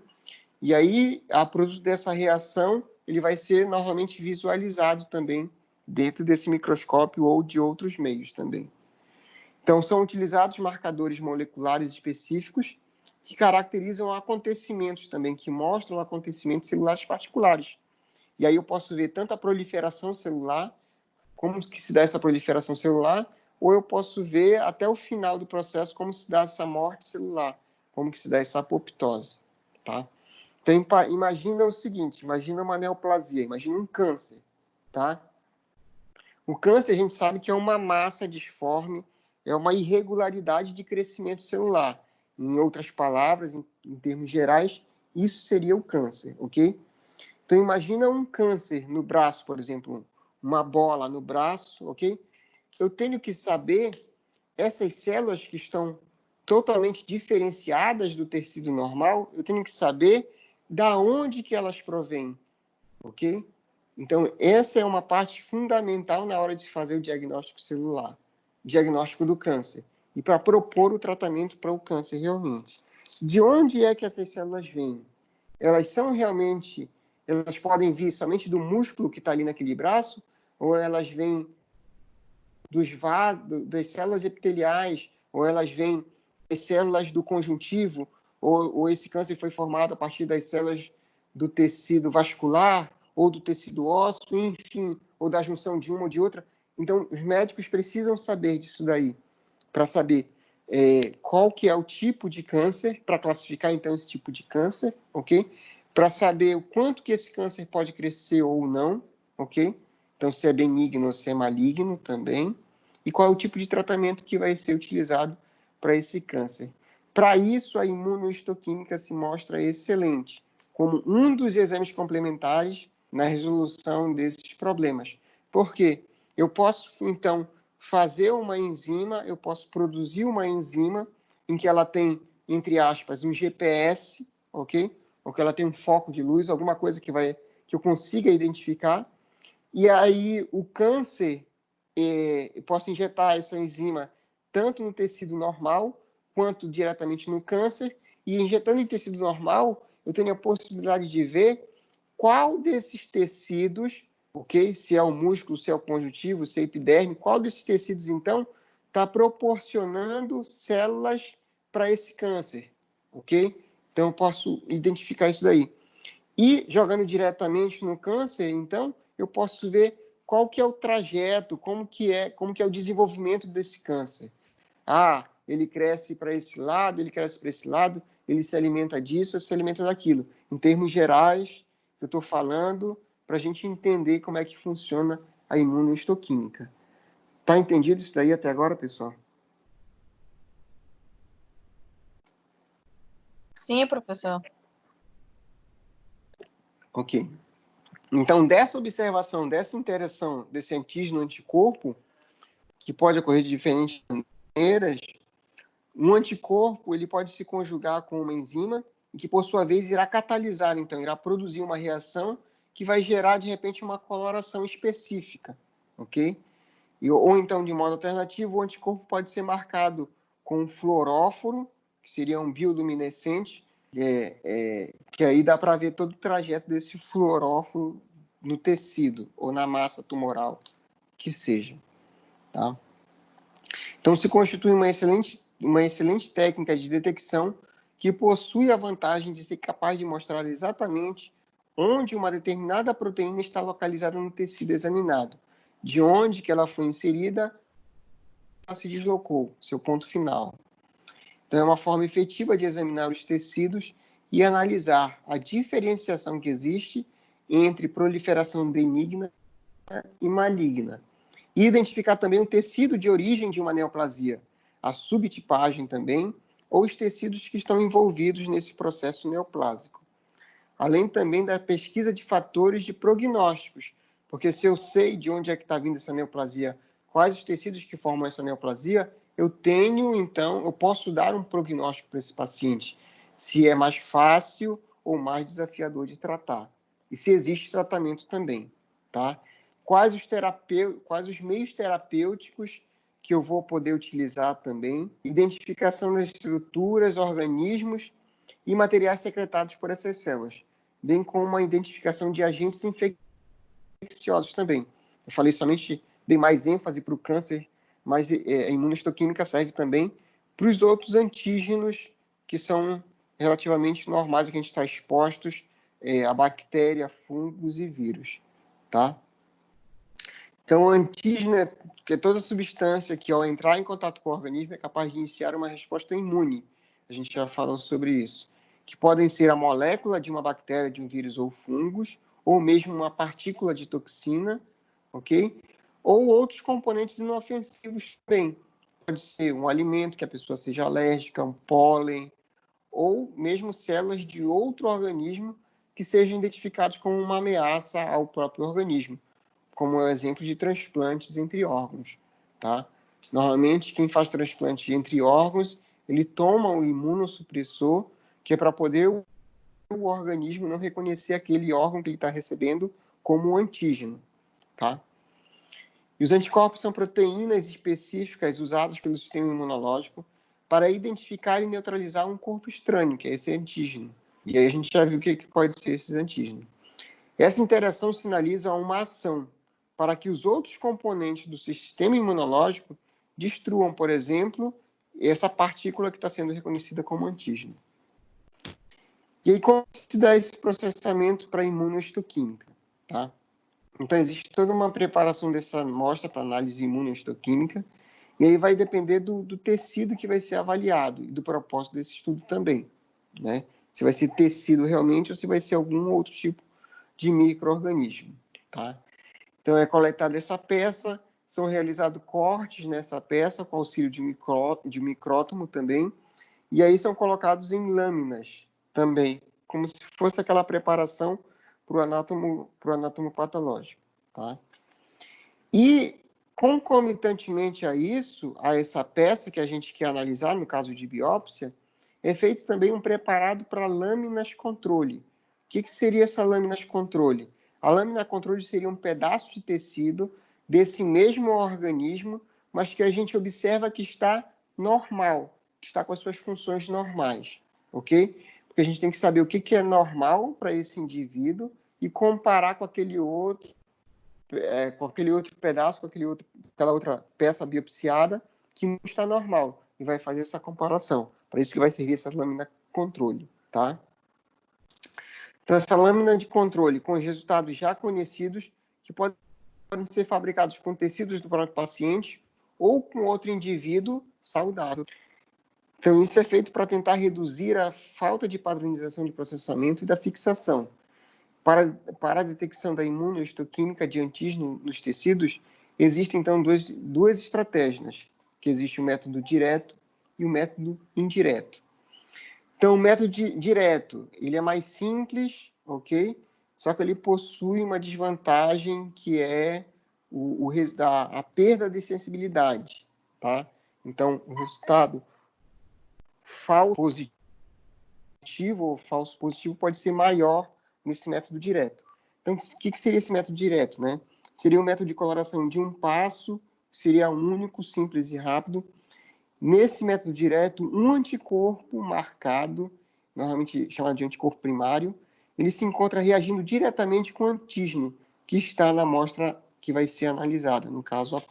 E aí, a produto dessa reação, ele vai ser novamente visualizado também dentro desse microscópio ou de outros meios também. Então, são utilizados marcadores moleculares específicos que caracterizam acontecimentos também, que mostram acontecimentos celulares particulares. E aí eu posso ver tanto a proliferação celular, como que se dá essa proliferação celular, ou eu posso ver até o final do processo como se dá essa morte celular, como que se dá essa apoptose, tá? Então, imagina o seguinte, imagina uma neoplasia, imagina um câncer, tá? O câncer, a gente sabe que é uma massa disforme, é uma irregularidade de crescimento celular. Em outras palavras, em termos gerais, isso seria o câncer, ok? Então, imagina um câncer no braço, por exemplo, uma bola no braço, ok? Eu tenho que saber essas células que estão totalmente diferenciadas do tecido normal, eu tenho que saber da onde que elas provêm, ok? Então, essa é uma parte fundamental na hora de se fazer o diagnóstico celular, diagnóstico do câncer, e para propor o tratamento para o câncer realmente. De onde é que essas células vêm? Elas são realmente, elas podem vir somente do músculo que está ali naquele braço, ou elas vêm das células epiteliais, ou elas vêm das células do conjuntivo, ou esse câncer foi formado a partir das células do tecido vascular, ou do tecido ósseo, enfim, ou da junção de uma ou de outra. Então, os médicos precisam saber disso daí, para saber qual que é o tipo de câncer, para classificar, então, esse tipo de câncer, ok? Para saber o quanto que esse câncer pode crescer ou não, ok? Então, se é benigno ou se é maligno também, e qual é o tipo de tratamento que vai ser utilizado para esse câncer. Para isso, a imunohistoquímica se mostra excelente, como um dos exames complementares na resolução desses problemas. Por quê? Eu posso, então, fazer uma enzima, eu posso produzir uma enzima em que ela tem, entre aspas, um GPS, ok? Ou que ela tem um foco de luz, alguma coisa que eu consiga identificar. E aí, o câncer, eu posso injetar essa enzima tanto no tecido normal, quanto diretamente no câncer, e injetando em tecido normal, eu tenho a possibilidade de ver qual desses tecidos, ok? Se é o músculo, se é o conjuntivo, se é a epiderme, qual desses tecidos, então, está proporcionando células para esse câncer, ok? Então, eu posso identificar isso daí. E, jogando diretamente no câncer, então, eu posso ver qual que é o trajeto, como que é o desenvolvimento desse câncer. Ah, ele cresce para esse lado, ele cresce para esse lado, ele se alimenta disso ou se alimenta daquilo. Em termos gerais, eu estou falando para a gente entender como é que funciona a imunohistoquímica. Tá entendido isso daí até agora, pessoal? Sim, professor. Ok. Então, dessa observação, dessa interação desse antígeno-anticorpo, que pode ocorrer de diferentes maneiras, um anticorpo ele pode se conjugar com uma enzima e que, por sua vez, irá catalisar, então, irá produzir uma reação que vai gerar, de repente, uma coloração específica, ok? Ou então, de modo alternativo, o anticorpo pode ser marcado com um fluoróforo, que seria um bioluminescente, que aí dá para ver todo o trajeto desse fluoróforo no tecido ou na massa tumoral, que seja. Tá? Então, se constitui uma excelente técnica de detecção que possui a vantagem de ser capaz de mostrar exatamente onde uma determinada proteína está localizada no tecido examinado, de onde que ela foi inserida, ela se deslocou, seu ponto final. Então, é uma forma efetiva de examinar os tecidos e analisar a diferenciação que existe entre proliferação benigna e maligna. E identificar também o tecido de origem de uma neoplasia, a subtipagem também, ou os tecidos que estão envolvidos nesse processo neoplásico. Além também da pesquisa de fatores de prognósticos, porque se eu sei de onde é que está vindo essa neoplasia, quais os tecidos que formam essa neoplasia, eu posso dar um prognóstico para esse paciente, se é mais fácil ou mais desafiador de tratar. E se existe tratamento também, tá? Quais os meios terapêuticos que eu vou poder utilizar também, identificação das estruturas, organismos e materiais secretados por essas células, bem como a identificação de agentes infecciosos também. Eu falei somente, dei mais ênfase para o câncer, mas a imunohistoquímica serve também para os outros antígenos que são relativamente normais, que a gente está expostos a bactéria, fungos e vírus, tá? Então, o antígeno é toda substância que, ao entrar em contato com o organismo, é capaz de iniciar uma resposta imune. A gente já falou sobre isso. Que podem ser a molécula de uma bactéria, de um vírus ou fungos, ou mesmo uma partícula de toxina, ok? Ou outros componentes inofensivos também. Pode ser um alimento que a pessoa seja alérgica, um pólen, ou mesmo células de outro organismo que sejam identificados como uma ameaça ao próprio organismo, como é o exemplo de transplantes entre órgãos, tá? Normalmente, quem faz transplante entre órgãos, ele toma um imunossupressor, que é para poder o organismo não reconhecer aquele órgão que ele está recebendo como um antígeno, tá? E os anticorpos são proteínas específicas usadas pelo sistema imunológico para identificar e neutralizar um corpo estranho, que é esse antígeno. E aí a gente já viu o que pode ser esses antígenos. Essa interação sinaliza uma ação para que os outros componentes do sistema imunológico destruam, por exemplo, essa partícula que está sendo reconhecida como antígeno. E aí, como se dá esse processamento para a imunohistoquímica? Tá? Então, existe toda uma preparação dessa amostra para análise imunohistoquímica, e aí vai depender do tecido que vai ser avaliado e do propósito desse estudo também, né? Se vai ser tecido realmente ou se vai ser algum outro tipo de micro-organismo, tá? Então, é coletada essa peça, são realizados cortes nessa peça com auxílio de micrótomo também, e aí são colocados em lâminas também, como se fosse aquela preparação para o anátomo patológico, tá? E, concomitantemente a isso, a essa peça que a gente quer analisar, no caso de biópsia, é feito também um preparado para lâminas controle. O que seria essa lâminas controle? A lâmina controle seria um pedaço de tecido desse mesmo organismo, mas que a gente observa que está normal, que está com as suas funções normais, ok? Porque a gente tem que saber o que é normal para esse indivíduo e comparar com aquele outro pedaço, com aquela outra peça biopsiada que não está normal, e vai fazer essa comparação. Para isso que vai servir essa lâmina controle, tá? Então, essa lâmina de controle com os resultados já conhecidos, que podem ser fabricados com tecidos do próprio paciente ou com outro indivíduo saudável. Então, isso é feito para tentar reduzir a falta de padronização de processamento e da fixação. Para a detecção da imunohistoquímica de antígeno nos tecidos, existem, então, duas estratégias, que existe o método direto e o método indireto. Então, o método direto, ele é mais simples, ok? Só que ele possui uma desvantagem que é a perda de sensibilidade, tá? Então, o resultado falso positivo ou falso positivo pode ser maior nesse método direto. Então, o que seria esse método direto, né? Seria um método de coloração de um passo, seria único, simples e rápido. Nesse método direto, um anticorpo marcado, normalmente chamado de anticorpo primário, ele se encontra reagindo diretamente com o antígeno que está na amostra que vai ser analisada, no caso, a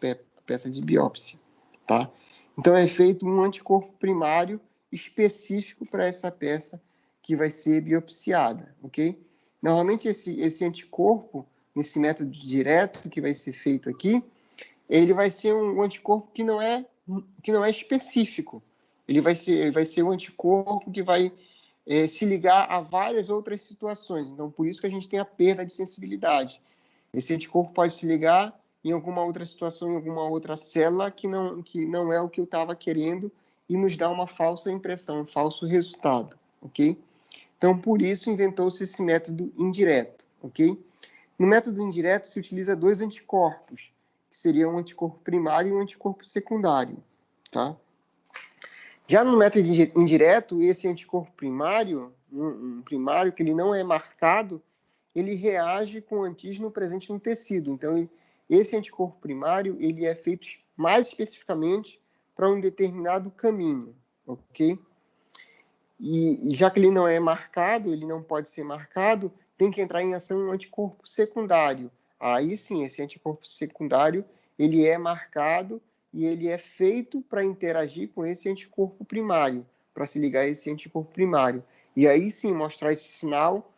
peça de biópsia, tá? Então, é feito um anticorpo primário específico para essa peça que vai ser biopsiada, ok? Normalmente, esse anticorpo, nesse método direto que vai ser feito aqui, ele vai ser um anticorpo que não é específico. Ele vai ser um anticorpo que vai se ligar a várias outras situações. Então, por isso que a gente tem a perda de sensibilidade. Esse anticorpo pode se ligar em alguma outra situação, em alguma outra célula que não é o que eu estava querendo e nos dá uma falsa impressão, um falso resultado, ok? Então, por isso, inventou-se esse método indireto, ok? No método indireto, se utiliza dois anticorpos, que seriam um anticorpo primário e um anticorpo secundário, tá? Já no método indireto, esse anticorpo primário, um primário que ele não é marcado, ele reage com o antígeno presente no tecido. Então, esse anticorpo primário, ele é feito mais especificamente para um determinado caminho, ok? E já que ele não é marcado, ele não pode ser marcado, tem que entrar em ação um anticorpo secundário. Aí sim, esse anticorpo secundário, ele é marcado e ele é feito para interagir com esse anticorpo primário, para se ligar a esse anticorpo primário. E aí sim, mostrar esse sinal,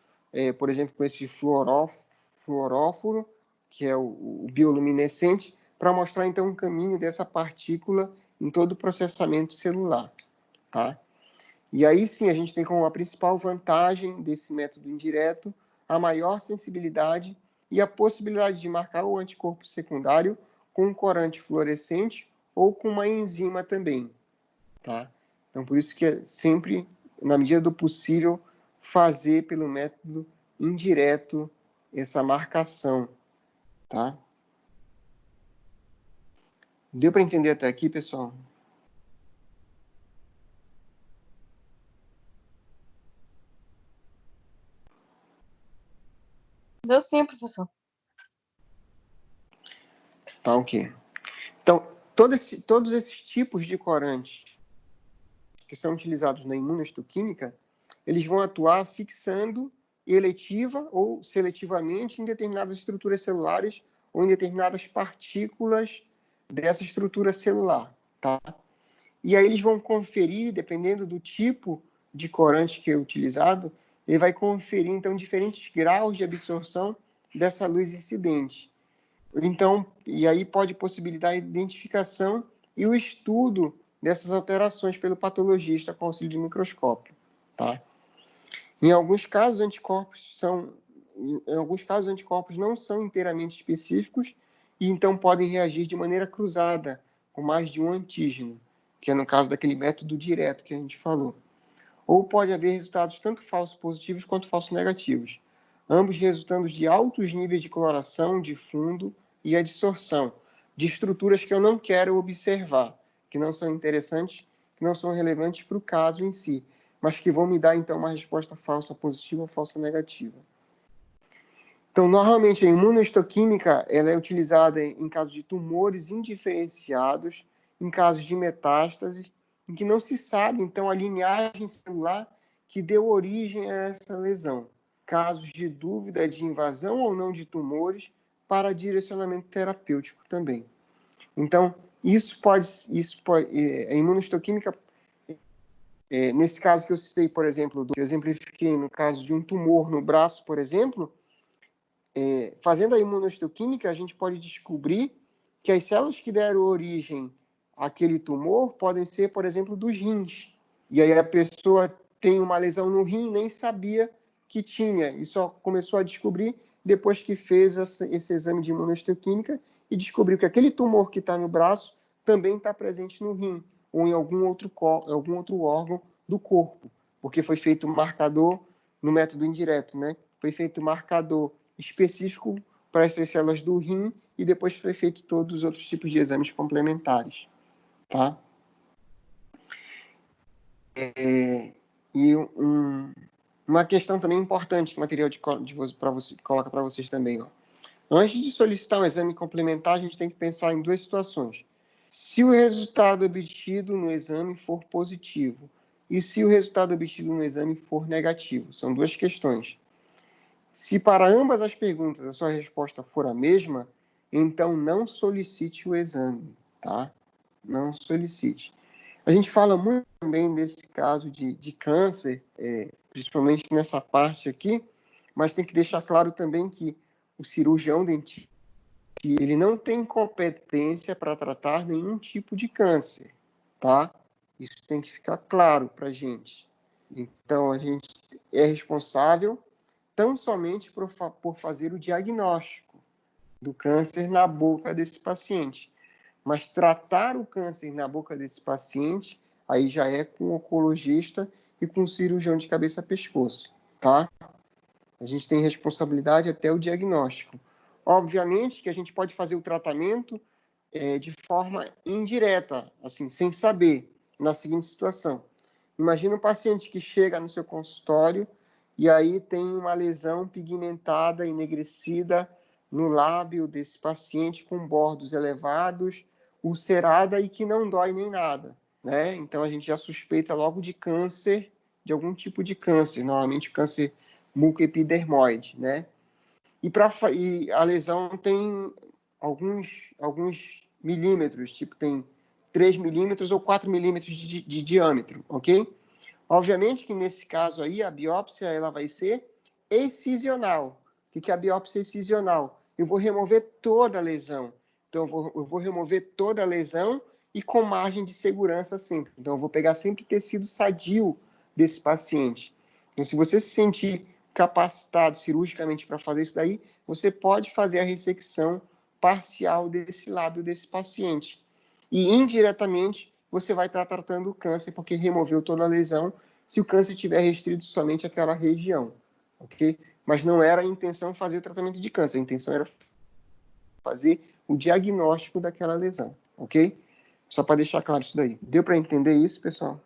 por exemplo, com esse fluoróforo, que é o bioluminescente, para mostrar então o caminho dessa partícula em todo o processamento celular, tá? E aí sim, a gente tem como a principal vantagem desse método indireto a maior sensibilidade e a possibilidade de marcar o anticorpo secundário com um corante fluorescente ou com uma enzima também, tá? Então, por isso que é sempre, na medida do possível, fazer pelo método indireto essa marcação, tá? Deu para entender até aqui, pessoal? Deu sim, professor. Tá, ok. Então, todos esses tipos de corantes que são utilizados na imunohistoquímica, eles vão atuar fixando eletiva ou seletivamente em determinadas estruturas celulares ou em determinadas partículas dessa estrutura celular, tá? E aí eles vão conferir, dependendo do tipo de corante que é utilizado, ele vai conferir, então, diferentes graus de absorção dessa luz incidente. Então, e aí pode possibilitar a identificação e o estudo dessas alterações pelo patologista com auxílio de microscópio, tá? Em alguns casos, anticorpos não são inteiramente específicos e então podem reagir de maneira cruzada com mais de um antígeno, que é no caso daquele método direto que a gente falou. Ou pode haver resultados tanto falsos positivos quanto falsos negativos, ambos resultando de altos níveis de coloração de fundo e adsorção de estruturas que eu não quero observar, que não são interessantes, que não são relevantes para o caso em si, mas que vão me dar, então, uma resposta falsa positiva ou falsa negativa. Então, normalmente, a imunohistoquímica ela é utilizada em casos de tumores indiferenciados, em casos de metástase, em que não se sabe, então, a linhagem celular que deu origem a essa lesão. Casos de dúvida de invasão ou não de tumores para direcionamento terapêutico também. Então, a imunohistoquímica, nesse caso que eu citei, por exemplo, que eu exemplifiquei no caso de um tumor no braço, por exemplo, fazendo a imunohistoquímica, a gente pode descobrir que as células que deram origem àquele tumor podem ser, por exemplo, dos rins, E aí a pessoa tem uma lesão no rim, nem sabia que tinha, e só começou a descobrir depois que fez esse exame de imunohistoquímica e descobriu que aquele tumor que está no braço também está presente no rim ou em algum outro órgão do corpo, porque foi feito um marcador no método indireto, né? Foi feito um marcador específico para essas células do rim e depois foi feito todos os outros tipos de exames complementares, tá? E uma questão também importante, material para você coloca para vocês também, ó. Antes de solicitar um exame complementar, a gente tem que pensar em duas situações. Se o resultado obtido no exame for positivo e se o resultado obtido no exame for negativo. São duas questões. Se para ambas as perguntas a sua resposta for a mesma, então não solicite o exame, tá? Não solicite. A gente fala muito também desse caso de câncer, principalmente nessa parte aqui, mas tem que deixar claro também que o cirurgião dentista, ele não tem competência para tratar nenhum tipo de câncer, tá? Isso tem que ficar claro para a gente. Então, a gente é responsável tão somente por fazer o diagnóstico do câncer na boca desse paciente. Mas tratar o câncer na boca desse paciente, aí já é com o oncologista e com o cirurgião de cabeça-pescoço, tá? A gente tem responsabilidade até o diagnóstico. Obviamente que a gente pode fazer o tratamento de forma indireta, assim, sem saber, na seguinte situação. Imagina um paciente que chega no seu consultório e aí tem uma lesão pigmentada, enegrecida no lábio desse paciente com bordos elevados, ulcerada e que não dói nem nada, né? Então a gente já suspeita logo de câncer, de algum tipo de câncer, normalmente câncer mucoepidermoide, né? E a lesão tem alguns milímetros, tipo tem 3 milímetros ou 4 milímetros de diâmetro, ok? Obviamente que nesse caso aí a biópsia ela vai ser excisional. O que é a biópsia excisional? Eu vou remover toda a lesão. Então eu vou remover toda a lesão e com margem de segurança sempre. Então eu vou pegar sempre tecido sadio desse paciente. Então se você se sentir capacitado cirurgicamente para fazer isso daí, você pode fazer a ressecção parcial desse lábio desse paciente. E indiretamente você vai estar tratando o câncer, porque removeu toda a lesão, se o câncer estiver restrito somente àquela região, ok? Mas não era a intenção fazer o tratamento de câncer, a intenção era fazer o diagnóstico daquela lesão, ok? Só para deixar claro isso daí. Deu para entender isso, pessoal?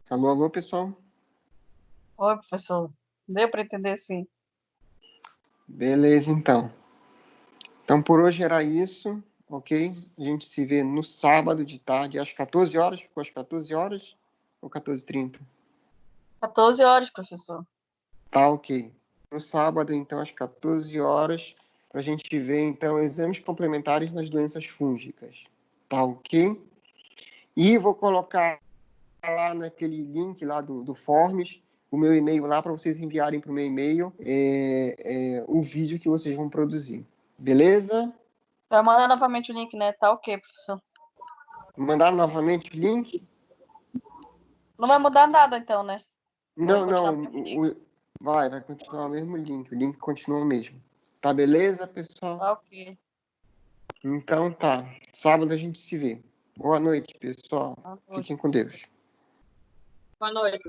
Alô, alô, pessoal? Oi, professor. Deu para entender, sim. Beleza, então. Então, por hoje era isso, ok? A gente se vê no sábado de tarde, às 14 horas. Ficou às 14 horas ou 14h30? 14 horas, professor. Tá, ok. No sábado, então, às 14 horas, para a gente ver, então, exames complementares nas doenças fúngicas. Tá, ok? E vou colocar lá naquele link lá do Forms, o meu e-mail lá, para vocês enviarem para o meu e-mail o vídeo que vocês vão produzir. Beleza? Vai mandar novamente o link, né? Tá ok, professor. Mandar novamente o link? Não vai mudar nada, então, né? Não, Vai continuar não. com o link. Vai continuar o mesmo link. O link continua o mesmo. Tá beleza, pessoal? Tá ok. Então tá. Sábado a gente se vê. Boa noite, pessoal. Boa noite. Fiquem com Deus. Boa noite.